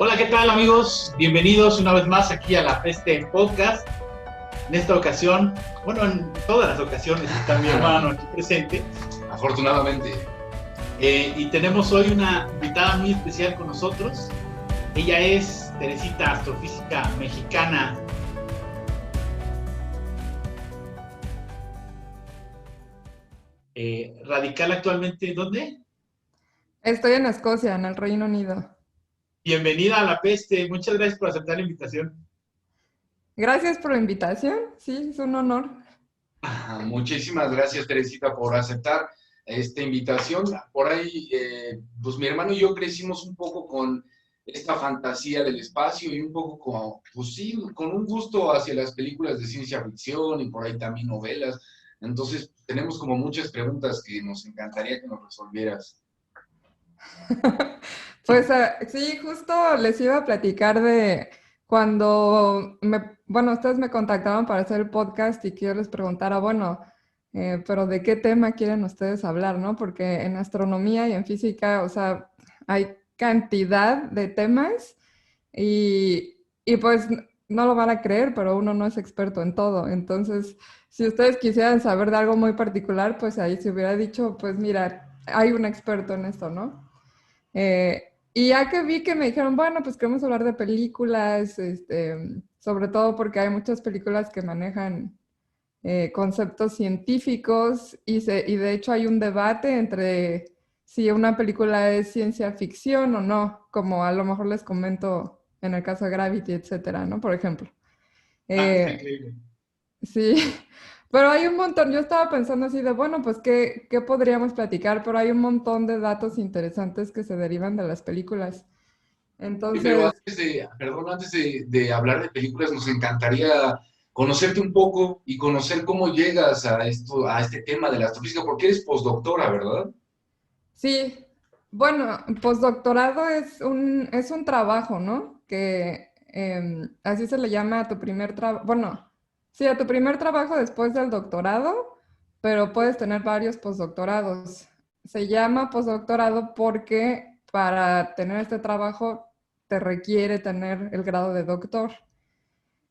Hola, ¿qué tal amigos? Bienvenidos una vez más aquí a La Peste Podcast. En esta ocasión, bueno, en todas las ocasiones está mi hermano aquí presente. Afortunadamente. Y tenemos hoy una invitada muy especial con nosotros. Ella es Teresita, astrofísica mexicana. Radical actualmente, ¿dónde? Estoy en Escocia, en el Reino Unido. Bienvenida a La Peste. Muchas gracias por aceptar la invitación. Gracias por la invitación. Sí, es un honor. Muchísimas gracias, Teresita, por aceptar esta invitación. Por ahí, pues mi hermano y yo crecimos un poco con esta fantasía del espacio y un poco como, pues sí, con un gusto hacia las películas de ciencia ficción y por ahí también novelas. Entonces, tenemos como muchas preguntas que nos encantaría que nos resolvieras. Pues sí, justo les iba a platicar de cuando ustedes me contactaron para hacer el podcast y que yo les preguntara, pero ¿de qué tema quieren ustedes hablar, no? Porque en astronomía y en física, o sea, hay cantidad de temas y pues no lo van a creer, pero uno no es experto en todo. Entonces, si ustedes quisieran saber de algo muy particular, pues ahí se hubiera dicho, pues mira, hay un experto en esto, ¿no? Y ya que vi que me dijeron, bueno, pues queremos hablar de películas, sobre todo porque hay muchas películas que manejan conceptos científicos y de hecho hay un debate entre si una película es ciencia ficción o no, como a lo mejor les comento en el caso de Gravity, etcétera, ¿no? Por ejemplo. Está Eh, increíble. sí, pero hay un montón, yo estaba pensando así de, bueno, pues ¿qué podríamos platicar? Pero hay un montón de datos interesantes que se derivan de las películas. Pero Entonces, antes de hablar de películas, nos encantaría conocerte un poco y conocer cómo llegas a esto, a este tema de la astrofísica, porque eres postdoctora, ¿verdad? sí, bueno, postdoctorado es un trabajo, ¿no? Que así se le llama a tu primer trabajo, bueno, sí, a tu primer trabajo después del doctorado, pero puedes tener varios postdoctorados. Se llama postdoctorado porque para tener este trabajo te requiere tener el grado de doctor.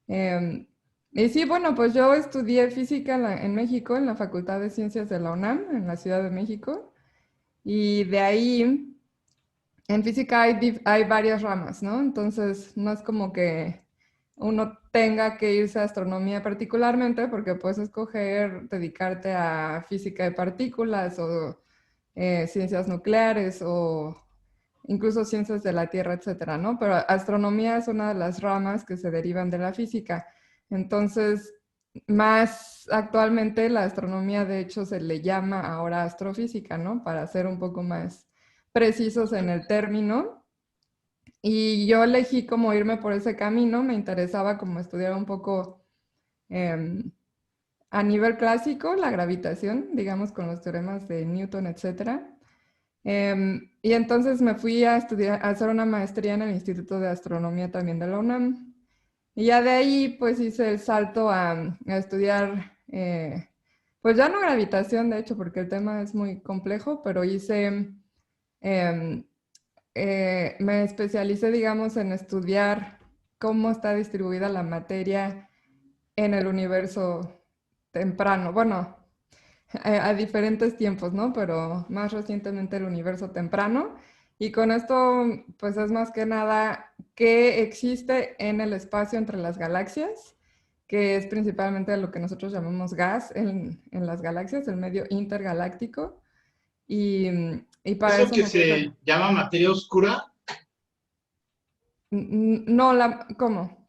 Em, y sí, bueno, pues yo estudié física en México, en la Facultad de Ciencias de la UNAM, en la Ciudad de México. Y de ahí, en física hay varias ramas, ¿no? Entonces, no es como que uno tenga que irse a astronomía particularmente, porque puedes escoger dedicarte a física de partículas o ciencias nucleares o incluso ciencias de la Tierra, etcétera, ¿no? Pero astronomía es una de las ramas que se derivan de la física. Entonces, más actualmente la astronomía, de hecho, se le llama ahora astrofísica, ¿no? Para ser un poco más precisos en el término. Y yo elegí como irme por ese camino, me interesaba como estudiar un poco em, a nivel clásico la gravitación, digamos, con los teoremas de Newton, etcétera. Y entonces me fui a estudiar, a hacer una maestría en el Instituto de Astronomía también de la UNAM. Y ya de ahí pues hice el salto a estudiar, pues ya no gravitación, de hecho, porque el tema es muy complejo, pero em, me especialicé, digamos, en estudiar cómo está distribuida la materia en el universo temprano. Bueno, a diferentes tiempos, ¿no? Pero más recientemente el universo temprano. Y con esto, pues es más que nada qué existe en el espacio entre las galaxias, que es principalmente lo que nosotros llamamos gas en las galaxias, el medio intergaláctico. Y, y para Eso eso que me gusta. se llama materia oscura. No, ¿cómo?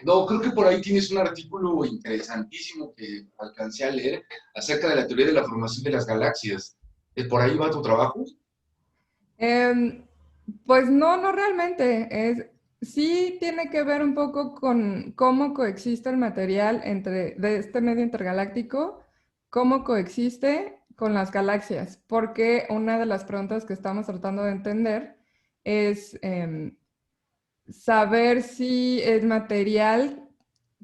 No, creo que por ahí tienes un artículo interesantísimo que alcancé a leer acerca de la teoría de la formación de las galaxias. ¿Por ahí va tu trabajo? Em, pues no, no realmente. Sí tiene que ver un poco con cómo coexiste el material de este medio intergaláctico, cómo coexiste con las galaxias, porque una de las preguntas que estamos tratando de entender es saber si el material,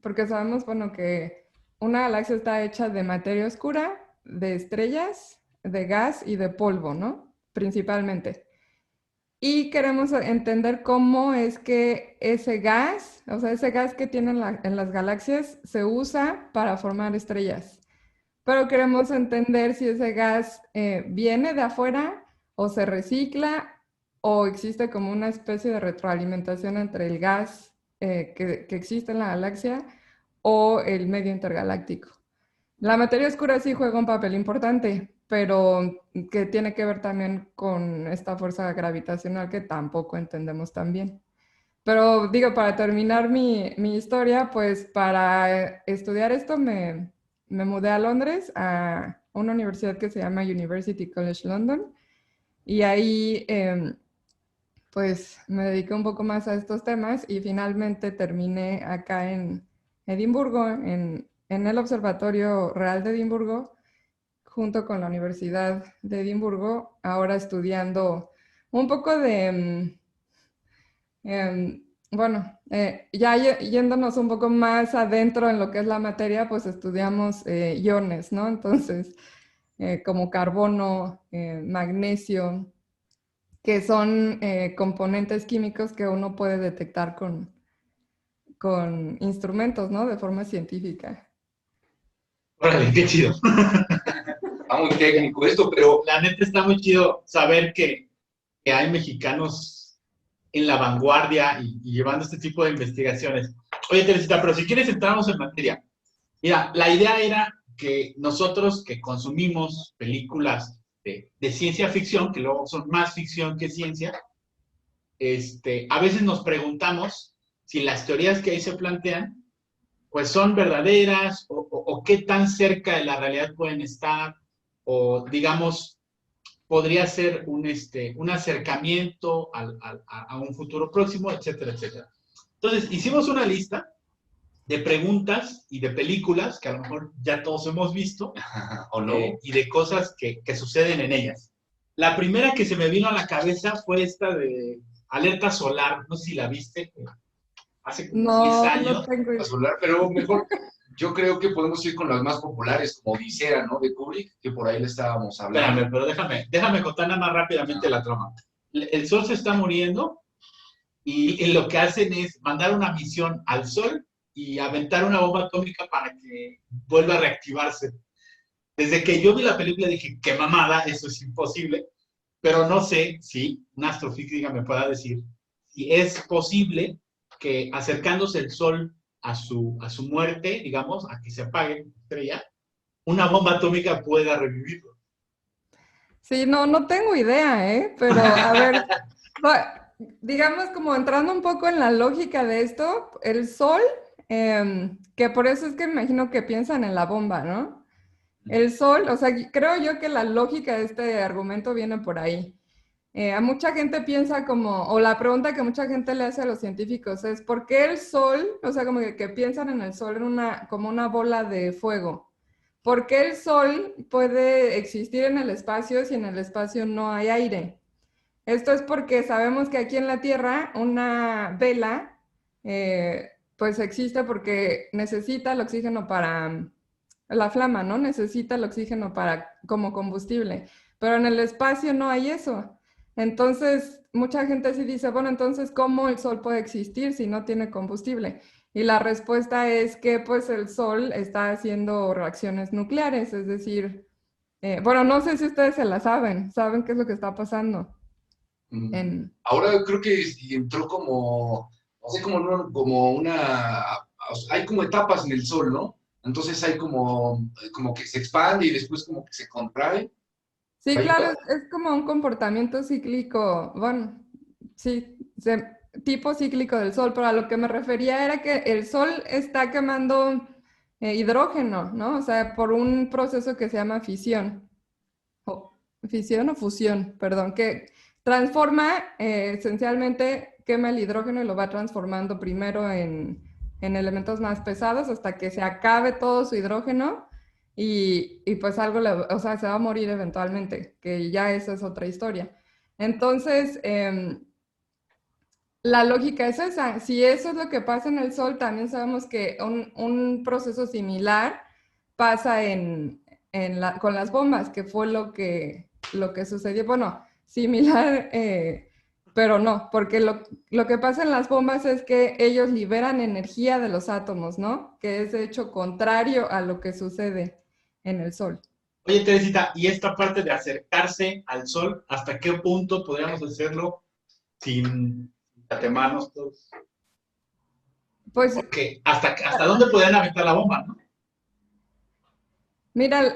porque sabemos, bueno, que una galaxia está hecha de materia oscura, de estrellas, de gas y de polvo, ¿no? Principalmente. y queremos entender cómo es que ese gas, o sea, ese gas que tienen en las galaxias, se usa para formar estrellas. Pero queremos entender si ese gas viene de afuera o se recicla o existe como una especie de retroalimentación entre el gas que existe en la galaxia o el medio intergaláctico. La materia oscura sí juega un papel importante, pero que tiene que ver también con esta fuerza gravitacional que tampoco entendemos tan bien. Pero digo, para terminar mi historia, pues para estudiar esto me mudé a Londres, a una universidad que se llama University College London, y ahí pues me dediqué un poco más a estos temas y finalmente terminé acá en Edimburgo, en el Observatorio Real de Edimburgo, junto con la Universidad de Edimburgo, ahora estudiando un poco de... bueno, ya yéndonos un poco más adentro en lo que es la materia, pues estudiamos iones, ¿no? Entonces, como carbono, magnesio, que son componentes químicos que uno puede detectar con instrumentos, ¿no? De forma científica. Órale, qué chido. Está muy técnico esto, pero La neta está muy chido saber que hay mexicanos en la vanguardia y llevando este tipo de investigaciones. Oye, Teresita, pero si quieres entramos en materia. Mira, la idea era que nosotros que consumimos películas de ciencia ficción, que luego son más ficción que ciencia, a veces nos preguntamos si las teorías que ahí se plantean, pues son verdaderas o qué tan cerca de la realidad pueden estar, o digamos, podría ser un acercamiento a un futuro próximo, etcétera, etcétera. Entonces, hicimos una lista de preguntas y de películas que a lo mejor ya todos hemos visto, o no. Y de cosas que suceden en ellas. La primera que se me vino a la cabeza fue esta de Alerta Solar, no sé si la viste, hace como 10 años. No tengo idea. Solar, pero mejor, yo creo que podemos ir con las más populares, como Odisea, ¿no? De Kubrick, que por ahí le estábamos hablando. Espérame, pero déjame contar nada más rápidamente la trama. El Sol se está muriendo y lo que hacen es mandar una misión al Sol y aventar una bomba atómica para que vuelva a reactivarse. Desde que yo vi la película dije, qué mamada, eso es imposible, pero no sé si una astrofísica me pueda decir si es posible que acercándose el Sol a su muerte, digamos, a que se apague la estrella, una bomba atómica pueda revivirlo. Sí, no tengo idea, ¿eh? Pero a ver, digamos como entrando un poco en la lógica de esto, el Sol, que por eso es que me imagino que piensan en la bomba, ¿no? El Sol, o sea, creo yo que la lógica de este argumento viene por ahí. A mucha gente piensa como, o la pregunta que mucha gente le hace a los científicos es, ¿por qué el Sol, o sea, como que piensan en el Sol como una bola de fuego? ¿Por qué el Sol puede existir en el espacio si en el espacio no hay aire? Esto es porque sabemos que aquí en la Tierra una vela pues existe porque necesita el oxígeno para la flama, ¿no? Necesita el oxígeno como combustible, pero en el espacio no hay eso. Entonces, mucha gente sí dice, bueno, entonces, ¿cómo el Sol puede existir si no tiene combustible? Y la respuesta es que pues el Sol está haciendo reacciones nucleares, es decir, bueno, no sé si ustedes se la saben qué es lo que está pasando. Ahora creo que entró como, o sea, como una, hay como etapas en el Sol, ¿no? Entonces hay como que se expande y después como que se contrae. Sí, Ahí claro, va. es como un comportamiento cíclico, bueno, sí, tipo cíclico del Sol, pero a lo que me refería era que el Sol está quemando hidrógeno, ¿no? O sea, por un proceso que se llama fisión, fisión o fusión, perdón, que transforma, esencialmente quema el hidrógeno y lo va transformando primero en elementos más pesados hasta que se acabe todo su hidrógeno. Y pues algo, o sea, se va a morir eventualmente, que ya esa es otra historia. Entonces, la lógica es esa. Si eso es lo que pasa en el Sol, también sabemos que un proceso similar pasa con las bombas, que fue lo que sucedió. Bueno, similar, pero no, porque lo que pasa en las bombas es que ellos liberan energía de los átomos, ¿no? Que es de hecho contrario a lo que sucede en el Sol. Oye, Teresita, ¿y esta parte de acercarse al Sol, hasta qué punto podríamos hacerlo sin catemanos todos? Pues Porque hasta dónde podrían aventar la bomba, ¿no? mira,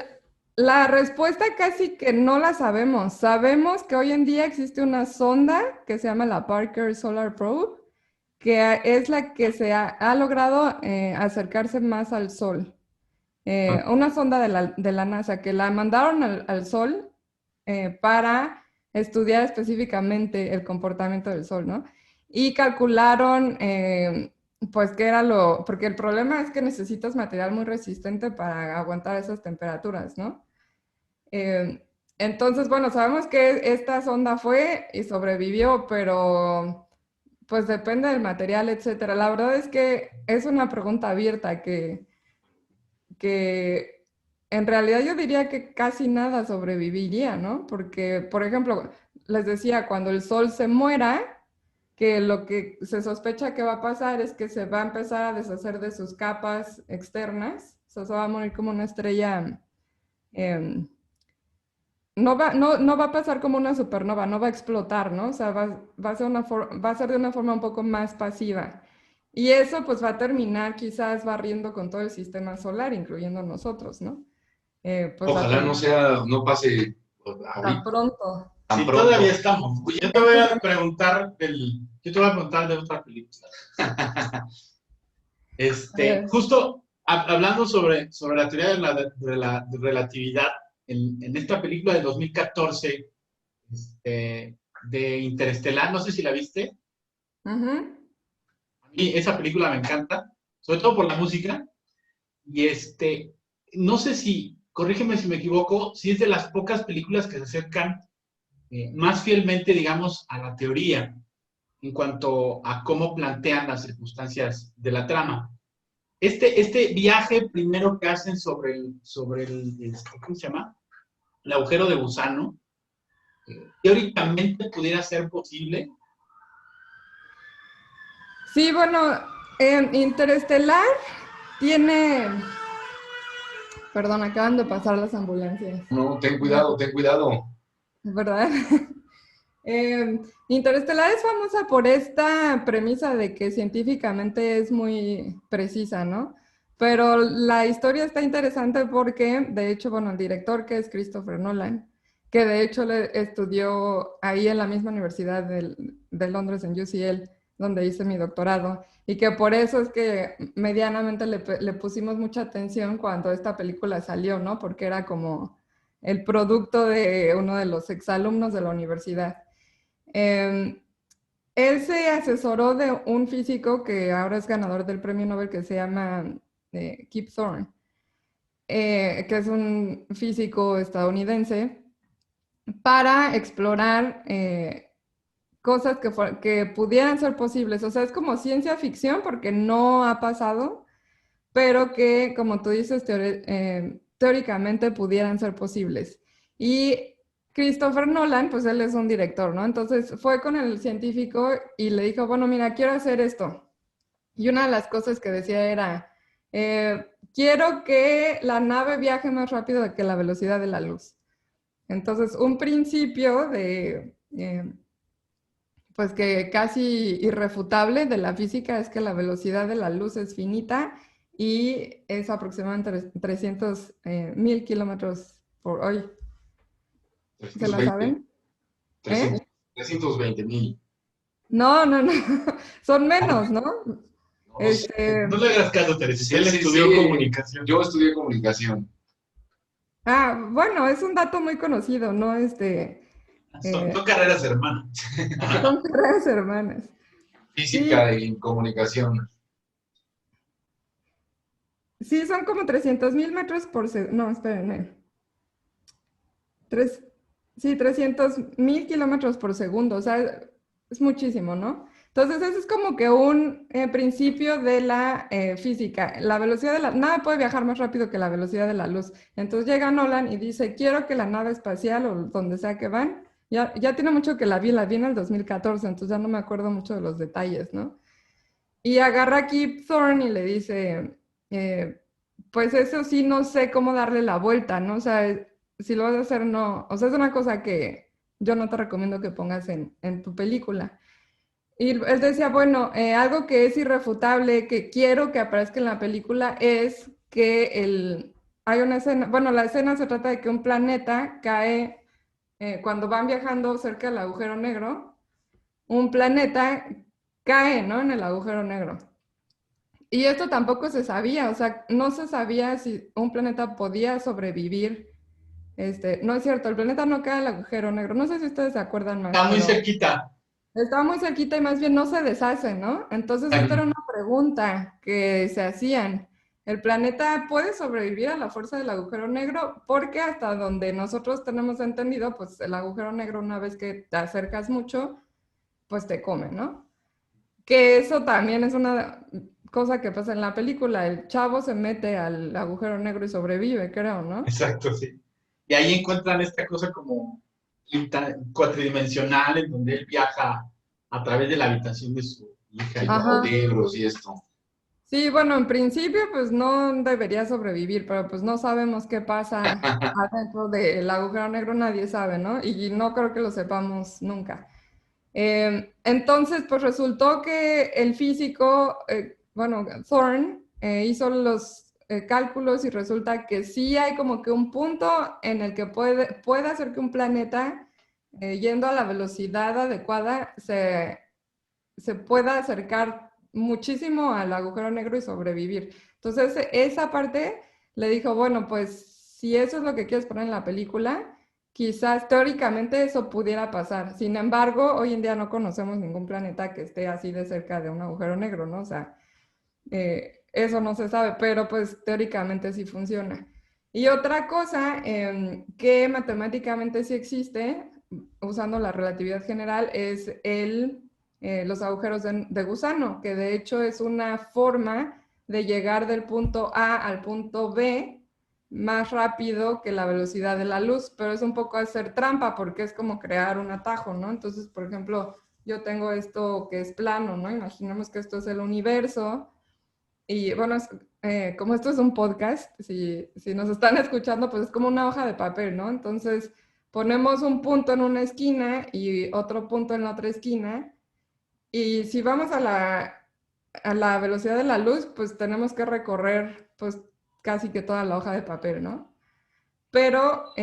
la respuesta casi que no la sabemos. Sabemos que hoy en día existe una sonda que se llama la Parker Solar Probe, que es la que se ha logrado acercarse más al Sol. Una sonda de la NASA que la mandaron al Sol para estudiar específicamente el comportamiento del Sol, ¿no? Y calcularon, pues, qué era porque el problema es que necesitas material muy resistente para aguantar esas temperaturas, ¿no? Entonces, bueno, sabemos que esta sonda fue y sobrevivió, pero pues depende del material, etcétera. La verdad es que es una pregunta abierta que en realidad yo diría que casi nada sobreviviría, ¿no? Porque, por ejemplo, les decía, cuando el Sol se muera, que lo que se sospecha que va a pasar es que se va a empezar a deshacer de sus capas externas, o sea, se va a morir como una estrella, no va a pasar como una supernova, no va a explotar, ¿no? O sea, va a ser de una forma un poco más pasiva. Y eso pues va a terminar quizás barriendo con todo el sistema solar, incluyendo nosotros, ¿no? Pues Ojalá no pase tan pronto. tan Sí, pronto. todavía estamos. Yo te voy a preguntar de otra película. Justo hablando sobre la teoría de la relatividad, en esta película de 2014, de Interestelar, no sé si la viste. Uh-huh. A mí esa película me encanta, sobre todo por la música. Y no sé si, corrígeme si me equivoco, si es de las pocas películas que se acercan más fielmente, digamos, a la teoría en cuanto a cómo plantean las circunstancias de la trama. Este viaje primero que hacen sobre el ¿cómo se llama? El agujero de gusano, teóricamente pudiera ser posible. Sí, bueno, Interestelar tiene... Perdón, acaban de pasar las ambulancias. No, ten cuidado, ¿Verdad? Interestelar es famosa por esta premisa de que científicamente es muy precisa, ¿no? Pero la historia está interesante porque, de hecho, bueno, el director, que es Christopher Nolan, que de hecho estudió ahí en la misma universidad de Londres, en UCL, donde hice mi doctorado, y que por eso es que medianamente le pusimos mucha atención cuando esta película salió, ¿no? Porque era como el producto de uno de los exalumnos de la universidad. Él se asesoró de un físico que ahora es ganador del premio Nobel, que se llama Kip Thorne, que es un físico estadounidense, para explorar cosas que pudieran ser posibles. O sea, es como ciencia ficción porque no ha pasado, pero que, como tú dices, teóricamente pudieran ser posibles. Y Christopher Nolan, pues él es un director, ¿no? Entonces fue con el científico y le dijo, bueno, mira, quiero hacer esto. Y una de las cosas que decía era, quiero que la nave viaje más rápido que la velocidad de la luz. Entonces, un principio pues que casi irrefutable de la física es que la velocidad de la luz es finita y es aproximadamente 300.000 kilómetros por hora. ¿Se la saben? 320,000. No, son menos, ¿no? No le hagas caso, Teresa. Él estudió comunicación. Yo estudié comunicación. Ah, bueno, es un dato muy conocido, ¿no? Son carreras hermanas. Son carreras hermanas. Física y comunicación. Sí, son como 300.000 metros por segundo. No, espérenme. 300.000 kilómetros por segundo. O sea, es muchísimo, ¿no? Entonces, ese es como que un principio de la física. La velocidad de nada puede viajar más rápido que la velocidad de la luz. Entonces llega Nolan y dice, quiero que la nave espacial o donde sea que van Ya tiene mucho que la vi en el 2014, entonces ya no me acuerdo mucho de los detalles, ¿no? Y agarra a Kip Thorne y le dice, pues eso sí, no sé cómo darle la vuelta, ¿no? O sea, si lo vas a hacer, no. O sea, es una cosa que yo no te recomiendo que pongas en tu película. Y él decía, bueno, algo que es irrefutable, que quiero que aparezca en la película, es que hay una escena, bueno, la escena se trata de que un planeta cae, cuando van viajando cerca del agujero negro, un planeta cae, ¿no? En el agujero negro. Y esto tampoco se sabía, o sea, no se sabía si un planeta podía sobrevivir. No es cierto, el planeta no cae al agujero negro. No sé si ustedes se acuerdan más, Está muy pero cerquita. estaba muy cerquita y más bien no se deshace, ¿no? Entonces, esta era una pregunta que se hacían. ¿El planeta puede sobrevivir a la fuerza del agujero negro? Porque hasta donde nosotros tenemos entendido, pues el agujero negro, una vez que te acercas mucho, pues te come, ¿no? Que eso también es una cosa que pasa en la película. El chavo se mete al agujero negro y sobrevive, creo, ¿no? Exacto, sí. Y ahí encuentran esta cosa como cuatridimensional en donde él viaja a través de la habitación de su hija. Sí, Y, como Ajá. negros y esto. Sí, bueno, en principio pues no debería sobrevivir, pero pues no sabemos qué pasa adentro del agujero negro, nadie sabe, ¿no? Y no creo que lo sepamos nunca. Entonces, pues resultó que el físico, bueno, Thorne, hizo los cálculos y resulta que sí hay como que un punto en el que puede hacer que un planeta, yendo a la velocidad adecuada, se pueda acercar muchísimo al agujero negro y sobrevivir. Entonces, esa parte le dijo, bueno, pues si eso es lo que quieres poner en la película, quizás teóricamente eso pudiera pasar. Sin embargo, hoy en día no conocemos ningún planeta que esté así de cerca de un agujero negro, ¿no? O sea, eso no se sabe, pero pues teóricamente sí funciona. Y otra cosa que matemáticamente sí existe, usando la relatividad general, es los agujeros de gusano, que de hecho es una forma de llegar del punto A al punto B más rápido que la velocidad de la luz, pero es un poco hacer trampa porque es como crear un atajo, ¿no? Entonces, por ejemplo, yo tengo esto que es plano, ¿no? Imaginemos que esto es el universo y bueno, como esto es un podcast, si nos están escuchando, pues es como una hoja de papel, ¿no? Entonces ponemos un punto en una esquina y otro punto en la otra esquina. Y si vamos a la velocidad de la luz, pues tenemos que recorrer pues casi que toda la hoja de papel, ¿no? Pero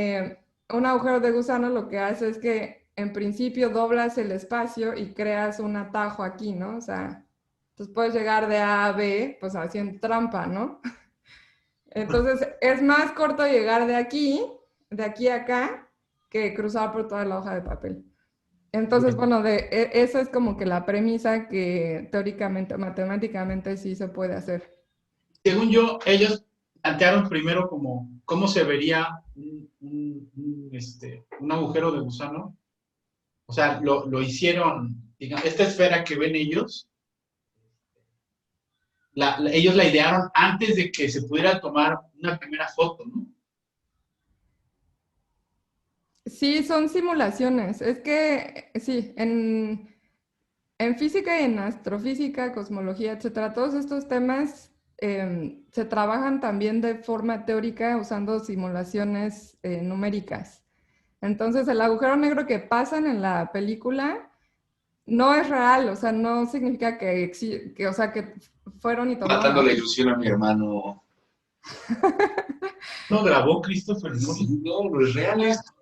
un agujero de gusano lo que hace es que en principio doblas el espacio y creas un atajo aquí, ¿no? O sea, entonces puedes llegar de A a B, pues haciendo trampa, ¿no? Entonces es más corto llegar de aquí a acá, que cruzar por toda la hoja de papel. Entonces, bueno, esa es como que la premisa que teóricamente, matemáticamente sí se puede hacer. según yo, ellos plantearon primero como cómo se vería un agujero de gusano. O sea, lo hicieron, digamos, esta esfera que ven ellos, ellos la idearon antes de que se pudiera tomar una primera foto, ¿no? Sí, son simulaciones. Es que, sí, en física y en astrofísica, cosmología, etcétera, todos estos temas se trabajan también de forma teórica usando simulaciones numéricas. Entonces, el agujero negro que pasan en la película no es real, o sea, no significa o sea, que fueron y tomaron Matando la la ilusión a mi hermano. No grabó Christopher Nolan. No, no es real esto.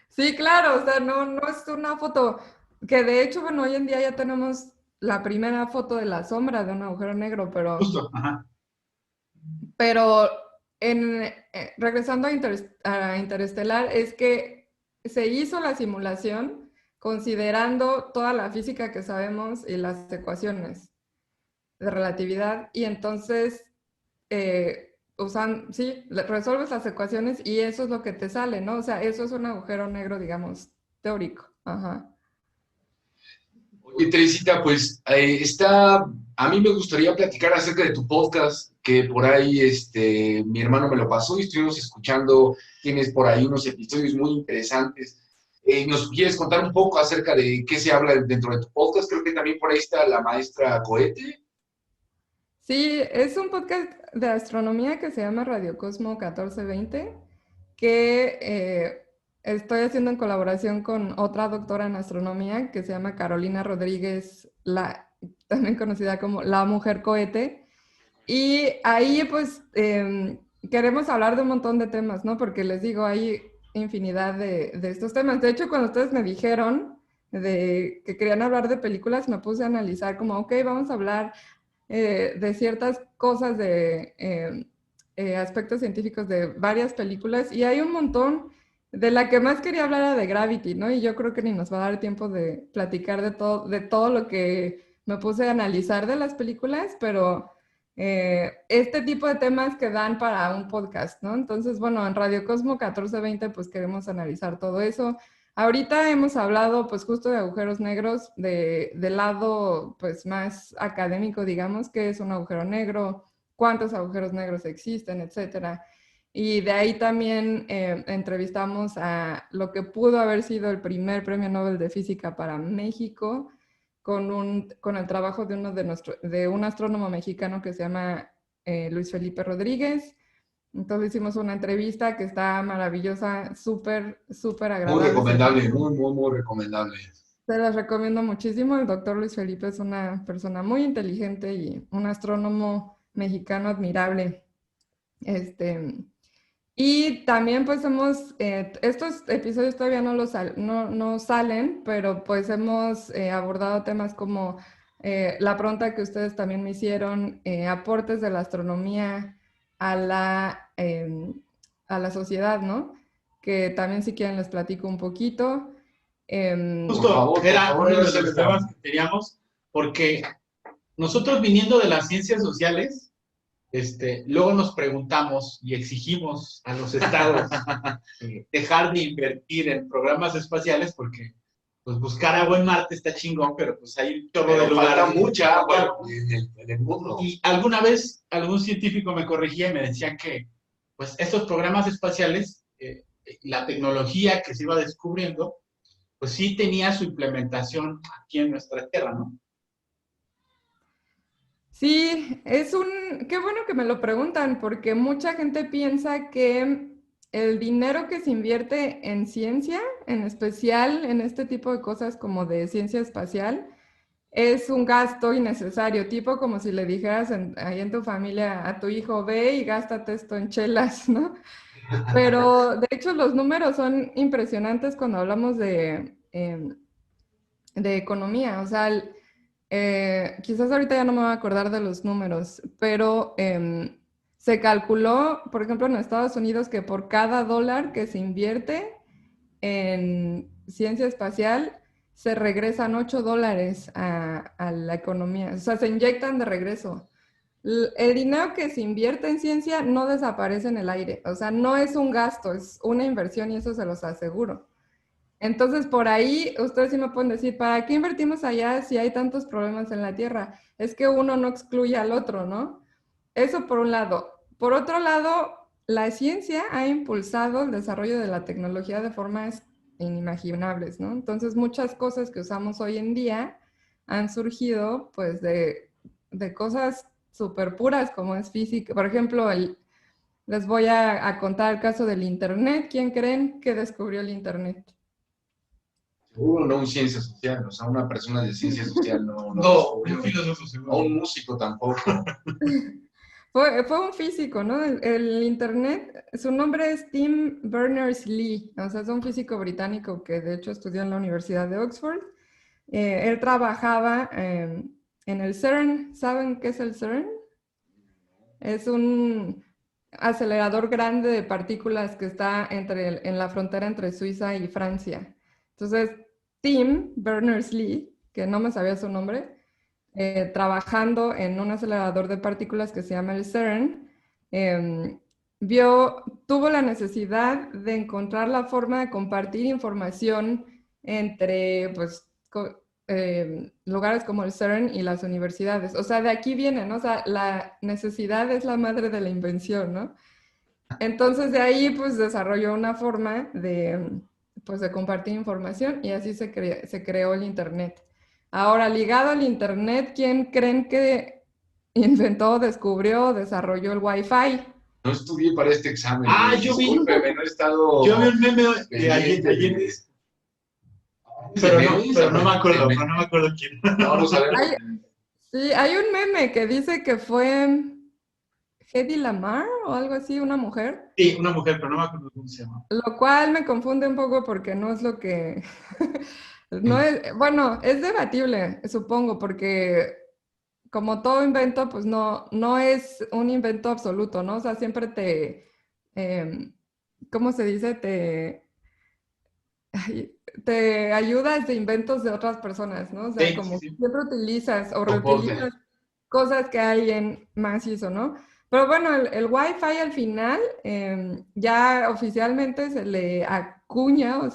Sí, claro, o sea, no es una foto que de hecho, bueno, hoy en día ya tenemos la primera foto de la sombra de un agujero negro, Justo, ajá. pero regresando a Interestelar, es que se hizo la simulación considerando toda la física que sabemos y las ecuaciones de relatividad, y entonces sí, resuelves las ecuaciones y eso es lo que te sale, ¿no? O sea, eso es un agujero negro, digamos, teórico. Ajá. Y Teresita, pues a mí me gustaría platicar acerca de tu podcast, que por ahí mi hermano me lo pasó y estuvimos escuchando, tienes por ahí unos episodios muy interesantes. ¿Nos quieres contar un poco acerca de qué se habla dentro de tu podcast? Creo que también por ahí está la maestra Cohete. Sí, es un podcast de astronomía que se llama Radio Cosmo 1420, que estoy haciendo en colaboración con otra doctora en astronomía que se llama Carolina Rodríguez, también conocida como la Mujer Cohete. Y ahí pues queremos hablar de un montón de temas, ¿no? Porque les digo, hay infinidad de estos temas. De hecho, cuando ustedes me dijeron de que querían hablar de películas, me puse a analizar como, ok, vamos a hablar de ciertas cosas de aspectos científicos de varias películas y hay un montón. De la que más quería hablar era de Gravity, ¿no? Y yo creo que ni nos va a dar tiempo de platicar de todo lo que me puse a analizar de las películas, pero este tipo de temas que dan para un podcast, ¿no? Entonces, bueno, en Radio Cosmo 1420 pues queremos analizar todo eso. Ahorita hemos hablado pues justo de agujeros negros, del lado pues más académico, digamos, qué es un agujero negro, cuántos agujeros negros existen, etcétera. Y de ahí también entrevistamos a lo que pudo haber sido el primer premio Nobel de Física para México, con el trabajo de un astrónomo mexicano que se llama Luis Felipe Rodríguez. Entonces hicimos una entrevista que está maravillosa, súper, súper Muy agradable. recomendable, muy, muy, muy recomendable. Se las recomiendo muchísimo. El doctor Luis Felipe es una persona muy inteligente y un astrónomo mexicano admirable. Y también pues estos episodios todavía no salen, pero pues hemos abordado temas como la pregunta que ustedes también me hicieron, aportes de la astronomía a a la sociedad, ¿no? Que también si quieren les platico un poquito. Justo era uno de los temas que teníamos, porque nosotros viniendo de las ciencias sociales, luego nos preguntamos y exigimos a los estados dejar de invertir en programas espaciales porque pues buscar agua en Marte está chingón, pero pues hay un chorro de lugar. Falta mucha agua en el mundo. Y alguna vez algún científico me corregía y me decía que pues estos programas espaciales, la tecnología que se iba descubriendo, pues sí tenía su implementación aquí en nuestra tierra, ¿no? Sí, qué bueno que me lo preguntan, porque mucha gente piensa que el dinero que se invierte en ciencia, en especial en este tipo de cosas como de ciencia espacial, es un gasto innecesario, tipo como si le dijeras ahí en tu familia a tu hijo, ve y gástate esto en chelas, ¿no? Pero de hecho los números son impresionantes cuando hablamos de economía, o sea, quizás ahorita ya no me voy a acordar de los números, pero se calculó, por ejemplo, en Estados Unidos, que por cada dólar que se invierte en ciencia espacial, se regresan $8 a la economía, o sea, se inyectan de regreso. El dinero que se invierte en ciencia no desaparece en el aire, o sea, no es un gasto, es una inversión y eso se los aseguro. Entonces, por ahí ustedes sí me pueden decir, ¿para qué invertimos allá si hay tantos problemas en la Tierra? Es que uno no excluye al otro, ¿no? Eso por un lado. Por otro lado, la ciencia ha impulsado el desarrollo de la tecnología de formas inimaginables, ¿no? Entonces, muchas cosas que usamos hoy en día han surgido, pues, de cosas súper puras como es física. Por ejemplo, les voy a contar el caso del Internet. ¿Quién creen que descubrió el Internet? Seguro no un ciencia social, o sea, una persona de ciencia social no Un filósofo seguro. O un músico tampoco. Fue un físico, ¿no? El Internet, su nombre es Tim Berners-Lee, o sea, es un físico británico que de hecho estudió en la Universidad de Oxford. Él trabajaba en el CERN. ¿Saben qué es el CERN? Es un acelerador grande de partículas que está en la frontera entre Suiza y Francia. Entonces, Tim Berners-Lee, que no me sabía su nombre, trabajando en un acelerador de partículas que se llama el CERN, tuvo la necesidad de encontrar la forma de compartir información entre pues, lugares como el CERN y las universidades. O sea, de aquí viene, ¿no? O sea, la necesidad es la madre de la invención, ¿no? Entonces de ahí pues desarrolló una forma de, pues, de compartir información y así se creó el Internet. Ahora, ligado al Internet, ¿quién creen que inventó, descubrió, desarrolló el Wi-Fi? No estudié para este examen. Ah, yo vi Discúlpeme, no he estado Yo vi un meme de pendiente alguien, de- pero no me acuerdo, pero no me acuerdo quién. Vamos a ver. Sí, hay un meme que dice que fue Hedy Lamar o algo así, una mujer, Sí, una mujer, pero no me acuerdo cómo se llama. lo cual me confunde un poco porque no es lo que... No es, bueno, es debatible, supongo, porque como todo invento, pues no es un invento absoluto, ¿no? O sea, siempre ¿cómo se dice? Te ayudas de inventos de otras personas, ¿no? O sea, Sí, sí, como sí. siempre utilizas o Soporte. reutilizas cosas que alguien más hizo, ¿no? Pero bueno, el Wi-Fi al final ya oficialmente se le acuña o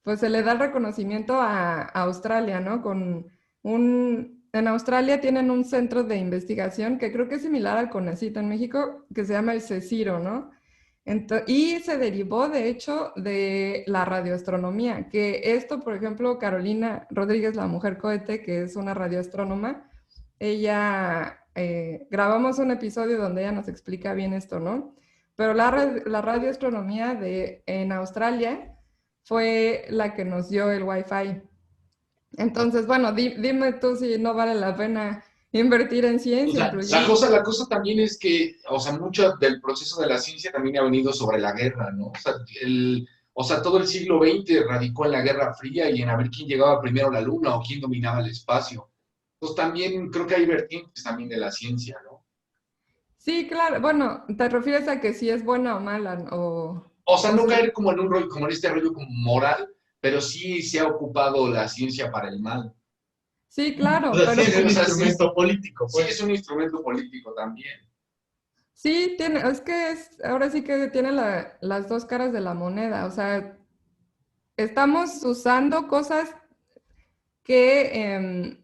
pues se le da el reconocimiento a Australia, ¿no? En Australia tienen un centro de investigación que creo que es similar al CONACYT en México, que se llama el CSIRO, ¿no? Y se derivó, de hecho, de la radioastronomía, que esto, por ejemplo, Carolina Rodríguez, la mujer cohete, que es una radioastrónoma, ella, grabamos un episodio donde ella nos explica bien esto, ¿no? Pero la radioastronomía en Australia fue la que nos dio el Wi-Fi. Entonces, bueno, dime tú si no vale la pena invertir en O ciencia, sea, incluyendo... La cosa también es que, o sea, mucho del proceso de la ciencia también ha venido sobre la guerra, ¿no? O sea, todo el siglo XX radicó en la Guerra Fría y en a ver quién llegaba primero a la Luna o quién dominaba el espacio. Entonces también creo que hay vertientes también de la ciencia, ¿no? Sí, claro. Bueno, ¿te refieres a que si es buena o mala? O sea, O no sea, caer como en un rollo, como en este rollo como moral, pero sí se ha ocupado la ciencia para el mal. sí, o claro, sea, sí pero es un O sea, instrumento político, sí pues. es un instrumento político también. sí tiene, es que ahora sí que tiene las dos caras de la moneda. O sea, estamos usando cosas que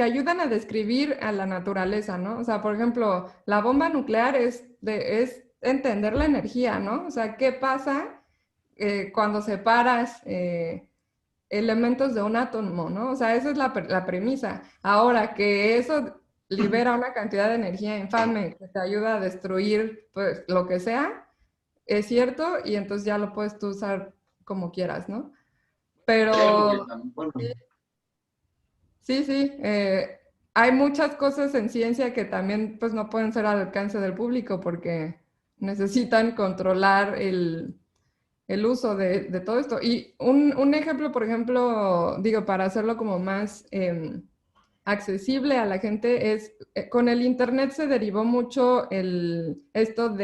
ayudan a describir a la naturaleza, ¿no? O sea, por ejemplo, la bomba nuclear es entender la energía, ¿no? O sea, ¿qué pasa cuando separas elementos de un átomo, ¿no? O sea, esa es la premisa. Ahora, que eso libera una cantidad de energía infame que te ayuda a destruir, pues, lo que sea, es cierto, y entonces ya lo puedes tú usar como quieras, ¿no? Hay algo que Pero bueno, sí, sí. Hay muchas cosas en ciencia que también pues no pueden ser al alcance del público porque necesitan controlar el uso de todo esto. Y un ejemplo, por ejemplo, digo, para hacerlo como más accesible a la gente, es con el Internet se derivó mucho esto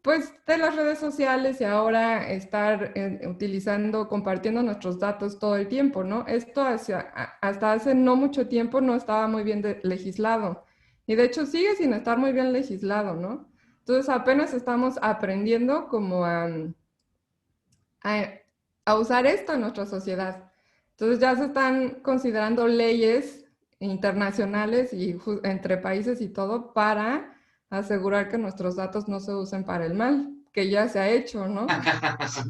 pues de las redes sociales y ahora estar utilizando, compartiendo nuestros datos todo el tiempo, ¿no? Esto hasta hace no mucho tiempo no estaba muy bien legislado y de hecho sigue sin estar muy bien legislado, ¿no? Entonces apenas estamos aprendiendo como a, a usar esto en nuestra sociedad. Entonces ya se están considerando leyes internacionales y entre países y todo para asegurar que nuestros datos no se usen para el mal, que ya se ha hecho, ¿no?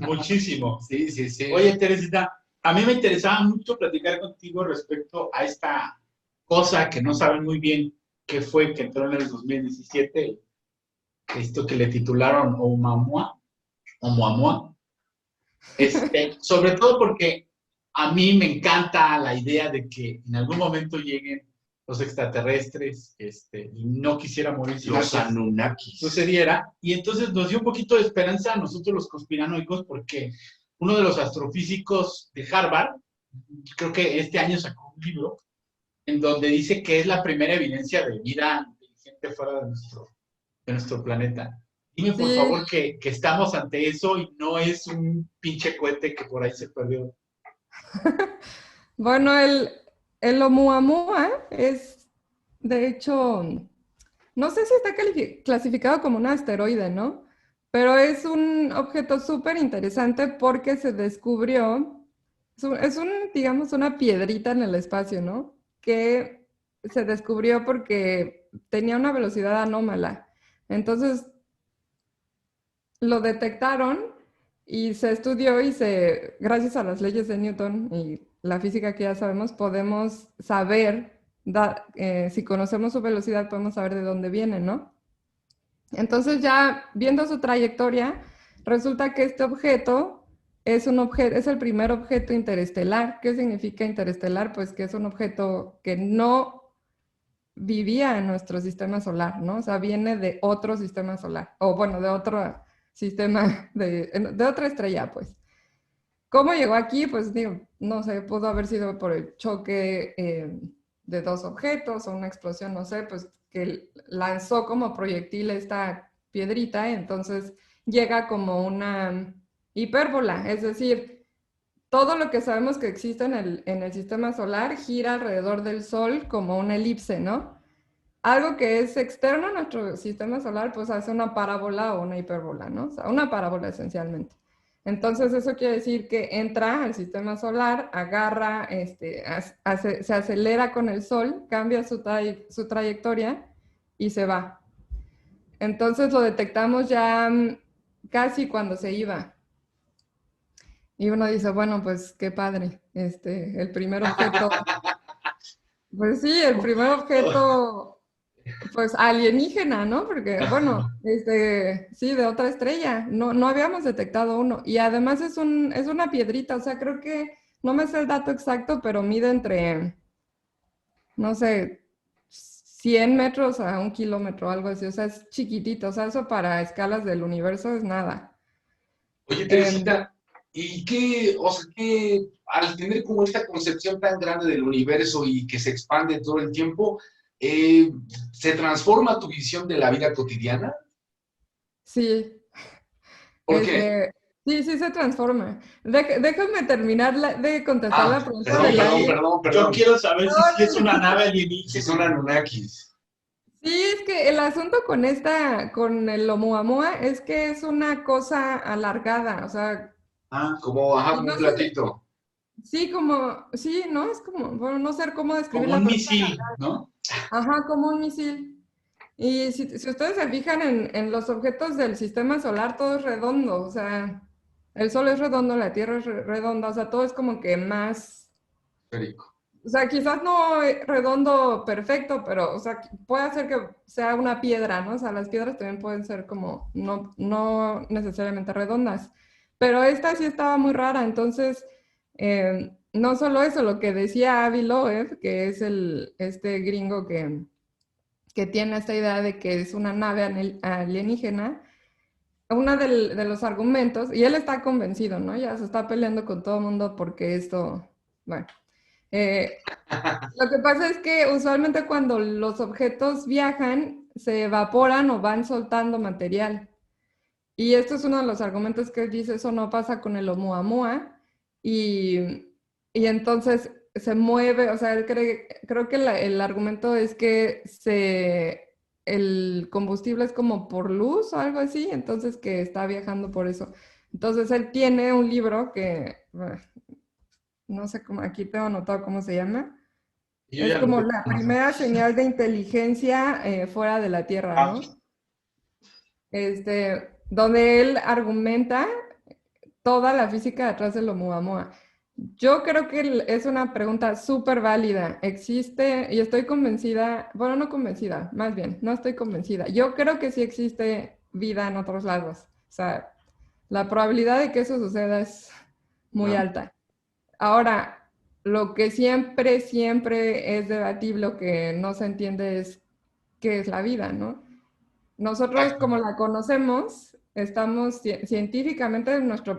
Muchísimo. sí, sí, sí. Oye, Teresita, a mí me interesaba mucho platicar contigo respecto a esta cosa que no saben muy bien qué fue, que entró en el 2017, esto que le titularon Oumuamua. Sobre todo porque a mí me encanta la idea de que en algún momento lleguen los extraterrestres, y no quisiera morir si Los algo Anunnakis. sucediera. Y entonces nos dio un poquito de esperanza a nosotros los conspiranoicos, porque uno de los astrofísicos de Harvard, creo que este año sacó un libro, en donde dice que es la primera evidencia de vida inteligente fuera de nuestro planeta. Dime por Sí, favor que estamos ante eso y no es un pinche cohete que por ahí se perdió. bueno, el Oumuamua es, de hecho, no sé si está clasificado como un asteroide, ¿no? Pero es un objeto súper interesante porque se descubrió digamos, una piedrita en el espacio, ¿no? Que se descubrió porque tenía una velocidad anómala. Entonces, lo detectaron y se estudió y gracias a las leyes de Newton y la física que ya sabemos, podemos saber, si conocemos su velocidad, podemos saber de dónde viene, ¿no? Entonces ya viendo su trayectoria, resulta que este objeto es el primer objeto interestelar. ¿Qué significa interestelar? Pues que es un objeto que no vivía en nuestro sistema solar, ¿no? O sea, viene de otro sistema solar, o bueno, de otro sistema, de otra estrella, pues. ¿Cómo llegó aquí? Pues digo, no sé, pudo haber sido por el choque de dos objetos o una explosión, no sé, pues que lanzó como proyectil esta piedrita, entonces llega como una hipérbola, es decir, todo lo que sabemos que existe en el sistema solar gira alrededor del Sol como una elipse, ¿no? Algo que es externo a nuestro sistema solar, pues hace una parábola o una hipérbola, ¿no? O sea, una parábola esencialmente. Entonces, eso quiere decir que entra al sistema solar, agarra, se acelera con el Sol, cambia su trayectoria y se va. Entonces, lo detectamos ya casi cuando se iba. Y uno dice, bueno, pues qué padre, el primer objeto, pues sí, el primer objeto, pues alienígena, ¿no? Porque, bueno, sí, de otra estrella, no habíamos detectado uno. Y además es una piedrita, o sea, creo que, no me sé el dato exacto, pero mide entre, no sé, 100 metros a 1 kilómetro, algo así, o sea, es chiquitito, o sea, eso para escalas del universo es nada. Oye, Teresita, ¿y o sea, al tener como esta concepción tan grande del universo y que se expande todo el tiempo, ¿se transforma tu visión de la vida cotidiana? Sí. ¿Por qué? Sí, sí se transforma. Déjame terminar de contestar la pregunta del alien. Yo quiero saber No, si sí es no, una no. nave Si alienígena. son Anunnakis. Sí, es que el asunto con el Oumuamua es que es una cosa alargada, o sea, Como, y un no sé, platito. sí, ¿no? Es como, bueno, no sé cómo Como describirla, un pero misil, ¿no? ajá, como un misil. Y si ustedes se fijan en los objetos del sistema solar, todo es redondo, o sea, el Sol es redondo, la Tierra es redonda, o sea, todo es como que más, Esférico. o sea, quizás no redondo perfecto, pero, o sea, puede ser que sea una piedra, ¿no? O sea, las piedras también pueden ser como no necesariamente redondas, pero esta sí estaba muy rara, entonces, no solo eso, lo que decía Avi Loeb, que es este gringo que tiene esta idea de que es una nave alienígena, uno de los argumentos, y él está convencido, ¿no? Ya se está peleando con todo el mundo porque esto, bueno, lo que pasa es que usualmente cuando los objetos viajan, se evaporan o van soltando material. Y esto es uno de los argumentos que él dice, eso no pasa con el Oumuamua, y entonces se mueve, o sea, él creo que el argumento es que el combustible es como por luz o algo así, entonces que está viajando por eso. Entonces él tiene un libro que, no sé cómo, aquí tengo anotado cómo se llama. Yo Es ya lo como tengo. la primera señal de inteligencia fuera de la Tierra, Ah, ¿no? Donde él argumenta toda la física detrás del Oumuamua. Yo creo que es una pregunta súper válida. Existe, y estoy convencida, bueno, no convencida, más bien, no estoy convencida. Yo creo que sí existe vida en otros lados. O sea, la probabilidad de que eso suceda es muy alta. Ahora, lo que siempre es debatible, lo que no se entiende es qué es la vida, ¿no? Nosotros, como la conocemos, estamos científicamente,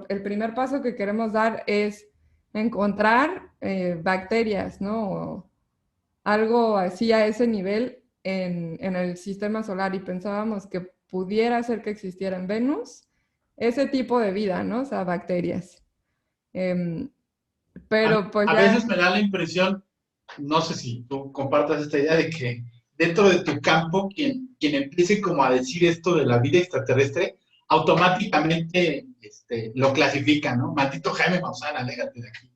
el primer paso que queremos dar es encontrar bacterias, ¿no? O algo así a ese nivel en el sistema solar y pensábamos que pudiera ser que existiera en Venus ese tipo de vida, ¿no? O sea, bacterias. Em, pero pues A ya, veces me da la impresión, no sé si tú compartas esta idea de que dentro de tu campo, quien empiece como a decir esto de la vida extraterrestre, automáticamente lo clasifica, ¿no? Maldito Jaime Maussan, aléjate de aquí.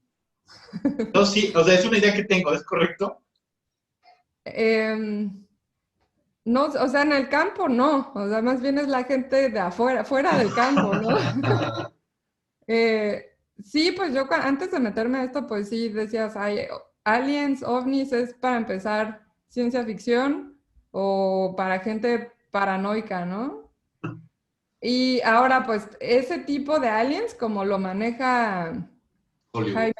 No, sí, o sea, es una idea que tengo, ¿es correcto? No, o sea, en el campo no, o sea, más bien es la gente de afuera, fuera del campo, ¿no? Eh, sí, pues yo antes de meterme a esto, pues sí decías, ay, aliens, ovnis es para empezar ciencia ficción o para gente paranoica, ¿no? Y ahora, pues, ese tipo de aliens, como lo maneja Hollywood. Jaime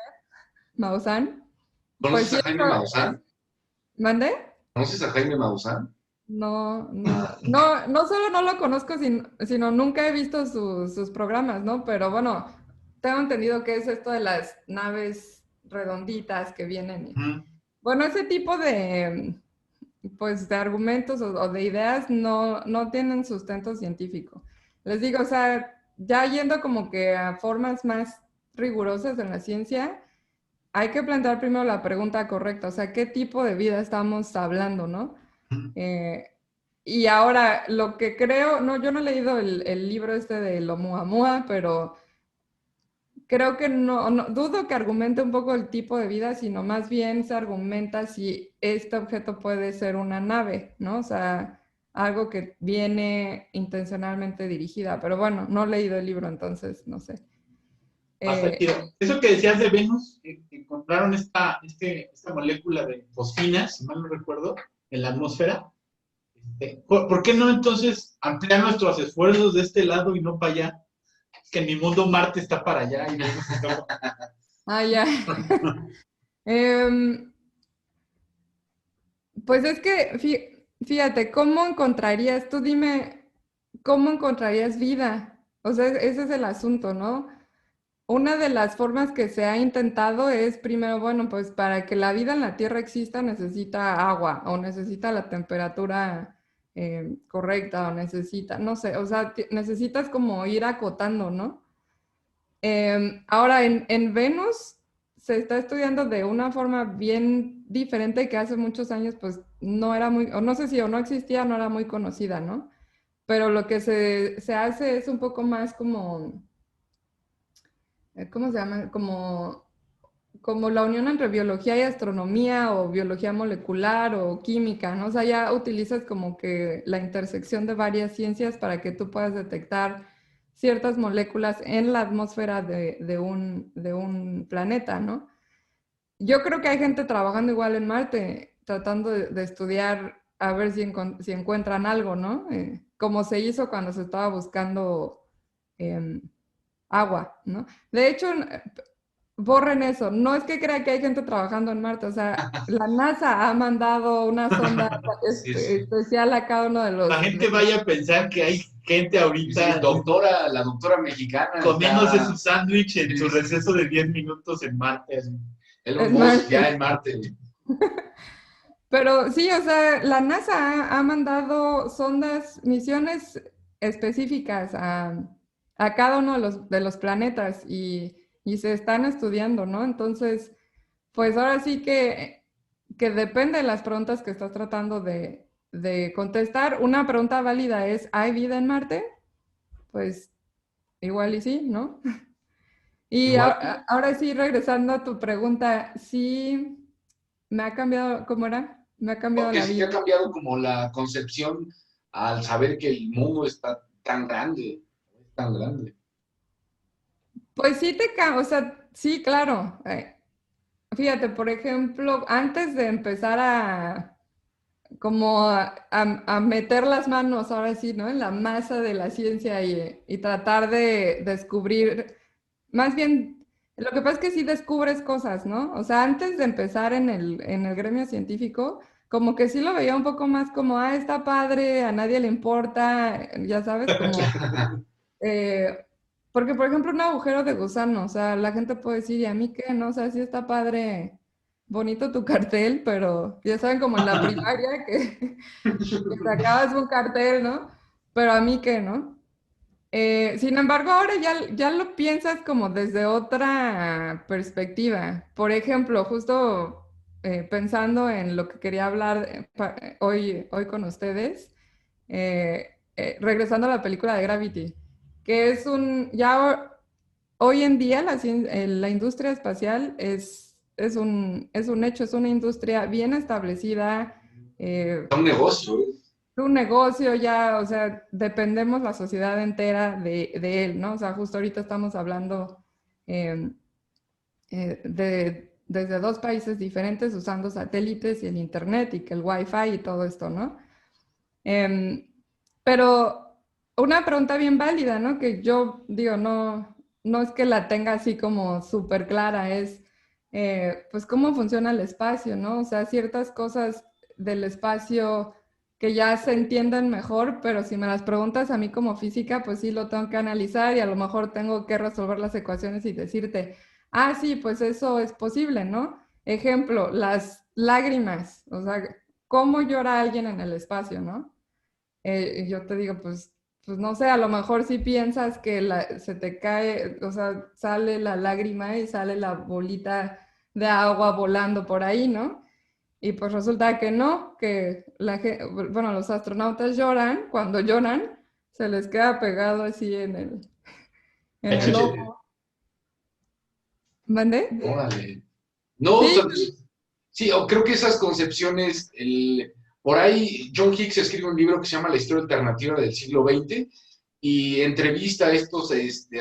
Maussan, pues ¿Conoces sí, a Jaime Maussan? ¿mande? ¿Conoces a Jaime Maussan? No, no solo no lo conozco, sino nunca he visto sus programas, ¿no? Pero bueno, tengo entendido que es esto de las naves redonditas que vienen. Ujú. Bueno, ese tipo de, pues, de argumentos o de ideas no tienen sustento científico. Les digo, o sea, ya yendo como que a formas más rigurosas en la ciencia, hay que plantear primero la pregunta correcta, o sea, ¿qué tipo de vida estamos hablando, no? Eh, y ahora, lo que creo, no, yo no he leído el libro este de lo Oumuamua, pero creo que dudo que argumente un poco el tipo de vida, sino más bien se argumenta si este objeto puede ser una nave, ¿no? O sea, algo que viene intencionalmente dirigida. Pero bueno, no he leído el libro, entonces no sé. Bastante Eh, chido. Eso que decías de Venus, que encontraron esta molécula de fosfina, si mal no recuerdo, en la atmósfera. ¿Por qué no entonces ampliar nuestros esfuerzos de este lado y no para allá? Que en mi mundo Marte está para allá y Venus está ya. Em, pues es que, fíjate, ¿cómo encontrarías, tú dime, cómo encontrarías vida? O sea, ese es el asunto, ¿no? Una de las formas que se ha intentado es primero, bueno, pues para que la vida en la Tierra exista necesita agua o necesita la temperatura correcta o necesita, no sé, o sea, necesitas como ir acotando, ¿no? Ahora, en Venus se está estudiando de una forma bien diferente que hace muchos años, pues no era muy, o no sé si o no existía, no era muy conocida, ¿no? Pero lo que se hace es un poco más como ¿cómo se llama? Como la unión entre biología y astronomía o biología molecular o química, ¿no? O sea, ya utilizas como que la intersección de varias ciencias para que tú puedas detectar ciertas moléculas en la atmósfera de un planeta, ¿no? Yo creo que hay gente trabajando igual en Marte, tratando de estudiar a ver si encuentran algo, ¿no? Como se hizo cuando se estaba buscando em, agua, ¿no? De hecho, borren eso. No es que crea que hay gente trabajando en Marte, o sea, la NASA ha mandado una sonda Sí, sí. especial a cada uno de la los... gente vaya a pensar que hay gente Y sí, ahorita doctora, la doctora mexicana comiéndose está. su sándwich en su Sí, sí. receso de 10 minutos en Marte. Así. Elon en Musk Marte. ya en Marte. Pero sí, o sea, la NASA ha mandado sondas, misiones específicas a cada uno de los planetas y se están estudiando, ¿no? Entonces, pues ahora sí que depende de las preguntas que estás tratando de contestar. Una pregunta válida es, ¿hay vida en Marte? Pues igual y sí, ¿no? Y Igual. ahora sí, regresando a tu pregunta, sí, me ha cambiado, ¿cómo era? Me ha cambiado Porque la sí te vida. ha cambiado como la concepción al saber que el mundo está tan grande, tan grande. Pues sí o sea, sí, claro. Fíjate, por ejemplo, antes de empezar a meter las manos, ahora sí, ¿no? En la masa de la ciencia y tratar de descubrir, más bien, lo que pasa es que sí descubres cosas, ¿no? O sea, antes de empezar en el gremio científico, como que sí lo veía un poco más como, está padre, a nadie le importa, ya sabes, como... Eh, porque, por ejemplo, un agujero de gusano, o sea, la gente puede decir, ¿y a mí qué? No, o sea, sí está padre, bonito tu cartel, pero ya saben, como en la primaria, que sacabas un cartel, ¿no? Pero a mí qué, ¿no? Sin embargo, ahora ya lo piensas como desde otra perspectiva. Por ejemplo, justo pensando en lo que quería hablar hoy con ustedes, regresando a la película de Gravity, que es hoy en día la industria espacial es un hecho, es una industria bien establecida, Es un negocio, ¿eh? un negocio ya, o sea, dependemos la sociedad entera de él, ¿no? O sea, justo ahorita estamos hablando eh, desde dos países diferentes usando satélites y el internet y que el wifi y todo esto, ¿no? Em, pero una pregunta bien válida, ¿no? Que yo digo, no es que la tenga así como súper clara, es pues cómo funciona el espacio, ¿no? O sea, ciertas cosas del espacio que ya se entienden mejor, pero si me las preguntas a mí como física, pues sí lo tengo que analizar y a lo mejor tengo que resolver las ecuaciones y decirte, ah, sí, pues eso es posible, ¿no? Ejemplo, las lágrimas, o sea, ¿cómo llora alguien en el espacio, ¿no? Y yo te digo, pues no sé, a lo mejor si piensas que se te cae, o sea, sale la lágrima y sale la bolita de agua volando por ahí, ¿no? Y pues resulta que no, que bueno, los astronautas lloran, cuando lloran, se les queda pegado así en el Échale. ojo. ¿Mande? Órale. No, o sea, Sí, sí, creo que esas concepciones, por ahí John Hicks escribe un libro que se llama La historia alternativa del siglo XX y entrevista a estos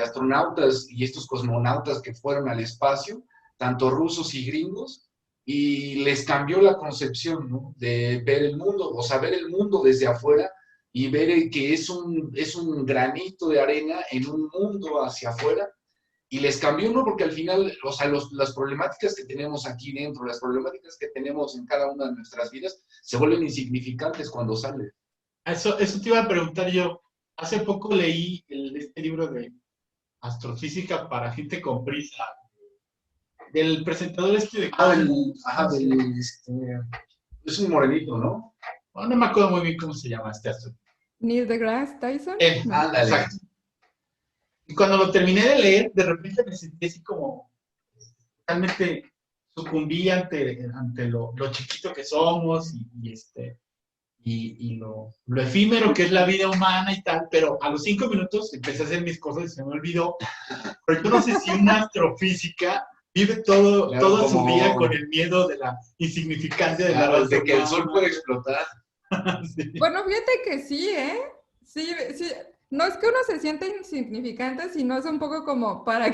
astronautas y estos cosmonautas que fueron al espacio, tanto rusos y gringos, y les cambió la concepción, ¿no? De ver el mundo, o sea, ver el mundo desde afuera y ver que es un granito de arena en un mundo hacia afuera y les cambió, ¿no? Porque al final, o sea, las problemáticas que tenemos aquí dentro, las problemáticas que tenemos en cada una de nuestras vidas, se vuelven insignificantes cuando salen. Eso te iba a preguntar yo. Hace poco leí este libro de Astrofísica para gente con prisa, del presentador este de... Es un morenito, ¿no? Bueno, no me acuerdo muy bien cómo se llama este astro. Neil deGrasse Tyson. No. Ándale. Exacto. Y cuando lo terminé de leer, de repente me sentí así como realmente sucumbí ante lo chiquito que somos y lo efímero que es la vida humana y tal, pero a los 5 minutos empecé a hacer mis cosas y se me olvidó. Pero yo no sé si una astrofísica vive Claro, toda su como- vida con el miedo de la insignificancia de la Claro, raza de que el humana. sol puede explotar. Sí. Bueno, fíjate que sí, ¿eh? Sí, sí. No es que uno se sienta insignificante, sino es un poco como para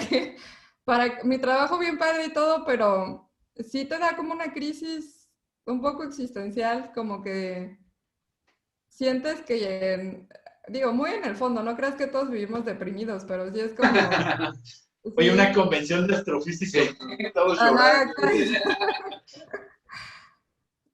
mi trabajo bien padre y todo, pero sí te da como una crisis un poco existencial, como que sientes que, digo, muy en el fondo, no creas que todos vivimos deprimidos, pero sí es como, Oye, una sí, convención de astrofísica. Todos ajá, llorando.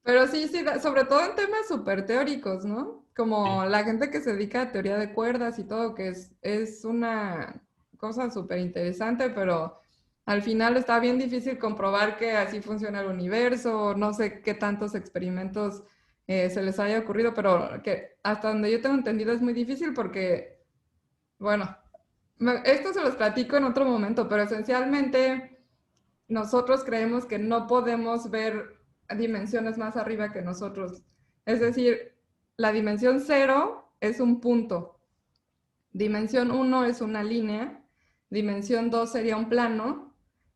pero sí, sí, sobre todo en temas súper teóricos, ¿no? Como la gente que se dedica a teoría de cuerdas y todo, que es una cosa súper interesante, pero al final está bien difícil comprobar que así funciona el universo, no sé qué tantos experimentos se les haya ocurrido, pero que hasta donde yo tengo entendido es muy difícil porque, bueno, esto se los platico en otro momento, pero esencialmente nosotros creemos que no podemos ver dimensiones más arriba que nosotros. Es decir, la dimensión 0 es un punto, dimensión 1 es una línea, dimensión 2 sería un plano,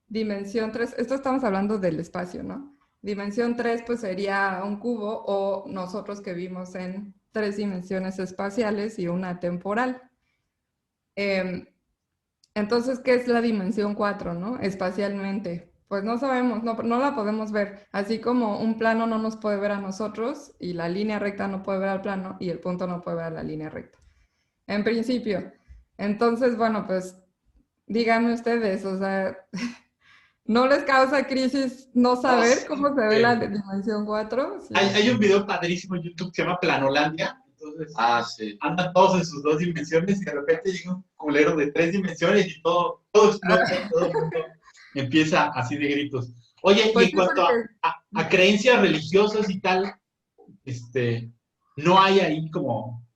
dimensión 3, esto estamos hablando del espacio, ¿no? Dimensión 3 pues sería un cubo o nosotros que vimos en 3 dimensiones espaciales y una temporal. Entonces, ¿qué es la dimensión 4, no? Espacialmente. Pues no sabemos, no la podemos ver. Así como un plano no nos puede ver a nosotros y la línea recta no puede ver al plano y el punto no puede ver a la línea recta. En principio. Entonces, bueno, pues díganme ustedes, o sea, ¿no les causa crisis no No, saber cómo se ve la Eh, dimensión 4? Sí. hay un video padrísimo en YouTube que se llama Planolandia. Entonces, sí. andan todos en sus 2 dimensiones y de repente llega un culero de 3 dimensiones y todo explota y todo el mundo empieza así de gritos. Oye, y Pues en sí, cuanto porque a creencias religiosas y tal, no hay ahí como,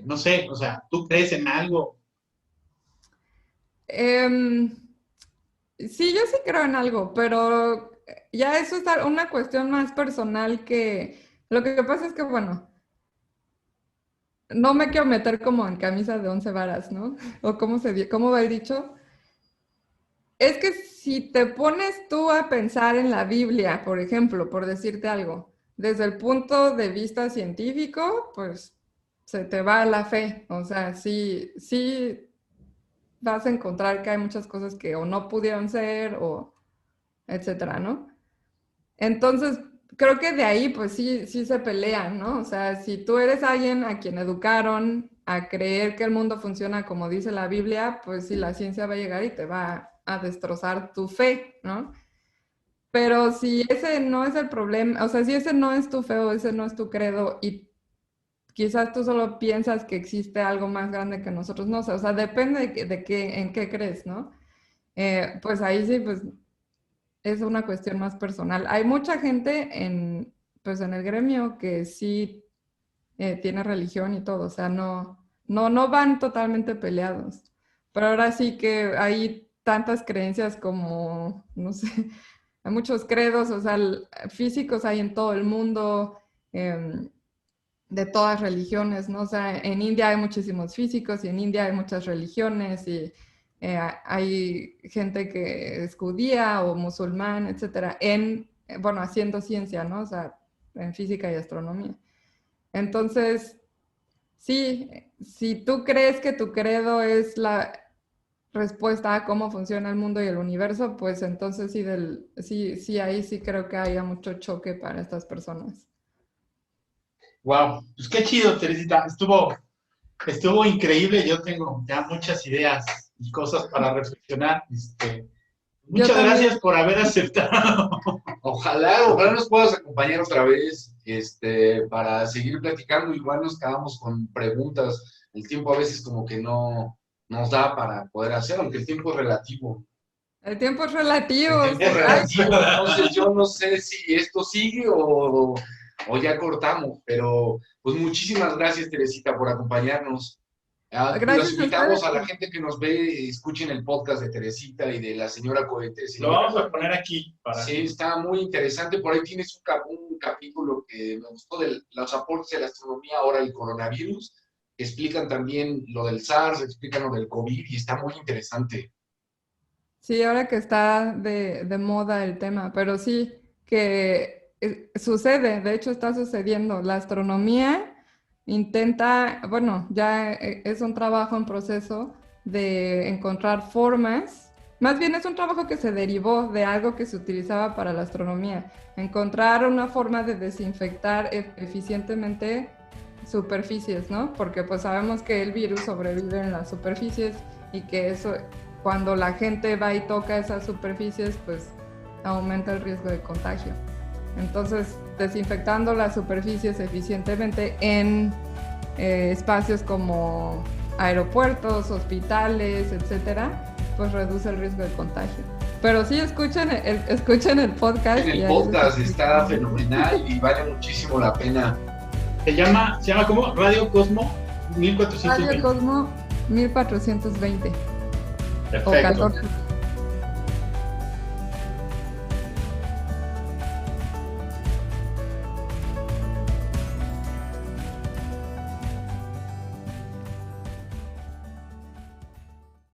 no sé, o sea, ¿tú crees en algo? em, sí, yo sí creo en algo, pero ya eso es una cuestión más personal que... Lo que pasa es que, bueno, no me quiero meter como en camisa de 11 varas, ¿no? O cómo va el dicho. es que si te pones tú a pensar en la Biblia, por ejemplo, por decirte algo, desde el punto de vista científico, pues se te va la fe. O sea, sí vas a encontrar que hay muchas cosas que o no pudieron ser o etcétera, ¿no? Entonces, creo que de ahí pues sí se pelean, ¿no? O sea, si tú eres alguien a quien educaron a creer que el mundo funciona como dice la Biblia, pues sí, la ciencia va a llegar y te va a destrozar tu fe, ¿no? Pero si ese no es el problema, o sea, si ese no es tu fe o ese no es tu credo y quizás tú solo piensas que existe algo más grande que nosotros, no sé, o sea, depende de qué, en qué crees, ¿no? Pues ahí sí, pues es una cuestión más personal. Hay mucha gente pues en el gremio que sí tiene religión y todo, o sea, no van totalmente peleados. Pero ahora sí que hay tantas creencias como, no sé, hay muchos credos, o sea, físicos hay en todo el mundo, de todas religiones, ¿no? O sea, en India hay muchísimos físicos y en India hay muchas religiones y hay gente que es judía o musulmán, etcétera, bueno, haciendo ciencia, ¿no? O sea, en física y astronomía. Entonces, sí, si tú crees que tu credo es la respuesta a cómo funciona el mundo y el universo, pues entonces sí, ahí sí creo que haya mucho choque para estas personas. Wow, pues qué chido, Teresita. Estuvo increíble. Yo tengo ya muchas ideas y cosas para reflexionar. Muchas gracias por haber aceptado. Ojalá nos puedas acompañar otra vez, para seguir platicando. Igual nos quedamos con preguntas. El tiempo a veces como que no nos da para poder hacer, aunque el tiempo es relativo. El tiempo es relativo. El tiempo es relativo. Entonces yo no sé si esto sigue o ya cortamos, pero pues muchísimas gracias, Teresita, por acompañarnos. Gracias. Los invitamos a la gente que nos ve, escuchen el podcast de Teresita y de la señora Cohete. Lo vamos a poner aquí. Sí, está muy interesante. Por ahí tienes un capítulo que me gustó de los aportes de la astronomía ahora el coronavirus. Explican también lo del SARS, explican lo del COVID y está muy interesante. Sí, ahora que está de moda el tema, pero sí que sucede, de hecho está sucediendo. La astronomía intenta, bueno, ya es un trabajo en proceso de encontrar formas, más bien es un trabajo que se derivó de algo que se utilizaba para la astronomía, encontrar una forma de desinfectar eficientemente superficies, ¿no? Porque pues sabemos que el virus sobrevive en las superficies y que eso, cuando la gente va y toca esas superficies, pues aumenta el riesgo de contagio. Entonces, desinfectando las superficies eficientemente en espacios como aeropuertos, hospitales, etcétera, pues reduce el riesgo de contagio. Pero sí, escuchen el podcast. El podcast está fenomenal y vale muchísimo la pena. Se llama ¿cómo? Radio Cosmo 1420. Radio Cosmo 1420. Perfecto. O 14.